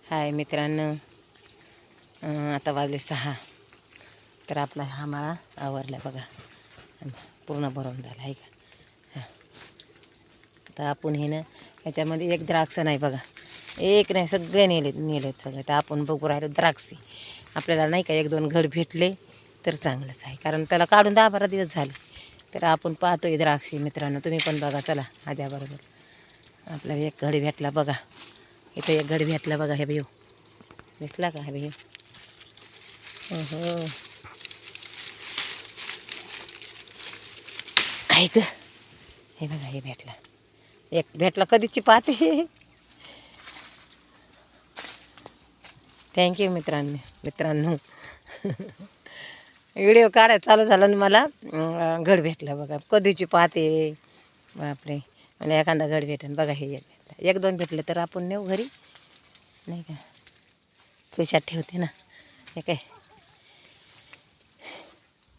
हाय मित्रांनो, आता वाजले 6. तर आपला हा माळा आवरला बघा, पूर्ण भरून झाला आहे का. आता आपण हे ना ह्याच्यामध्ये एक द्राक्ष नाही बघा, एक नाही सगळे नेलेत सगळे. तर आपण बघू राहिलो द्राक्षी. आपल्याला नाही का 1-2 घर भेटले तर चांगलंच आहे, कारण त्याला काढून 10-12 दिवस झाले. तर आपण पाहतोय द्राक्षी मित्रांनो, तुम्ही पण बघा चला माझ्याबरोबर. आपल्याला एक घड भेटला बघा, इथं एक घड भेटला बघा. हे भाऊ दिसला का? हे भाऊ हो ऐक, हे बघा हे भेटला, एक भेटला. कधीची पाहते. थँक्यू मित्रांनो. व्हिडिओ काढायला चालू झाला आणि मला घड भेटला बघा. कधीची पाहते बापरे. मला एखादा घड भेटेल बघा. हे एक भेटला, 1-2 भेटले तर आपण नेऊ घरी नाही का, खिशात ठेवते ना. हे काय,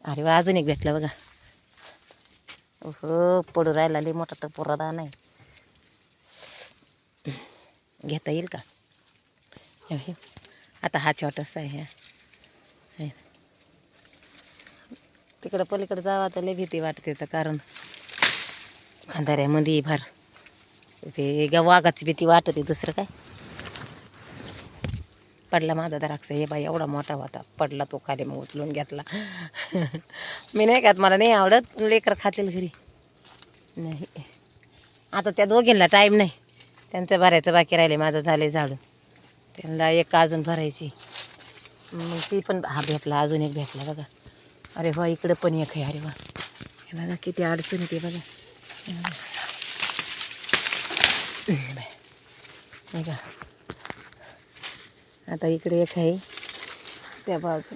अरे वा, अजून एक भेटला बघा. हो पडू राहिला, लई मोठा टपोरा नाही. घेता येईल का? हे आता हा छोटासा आहे. हे तिकडं पलीकडे जावा तर लई भीती वाटते, तर कारण खांदाऱ्यामध्ये फार ते वाघाची भीती वाटते, दुसरं काय. पडला माझा द्राक्ष. हे बाई एवढा मोठा होता, पडला तो खाली, मग उचलून घेतला. मी नाही खात, मला नाही आवडत. लेकर खातील घरी नाही. आता त्या दोघींना टाईम नाही, त्यांचं भरायचं बाकी राहिले. माझं झाले झाडून, त्यांना एक अजून भरायची. मग ती पण हा भेटला, अजून एक भेटला बघा. अरे वा, इकडं पण एक आहे. अरे वा, हे बघा किती अडचण येते बघा. नाही का, आता इकडे एक आहे त्या बाजू.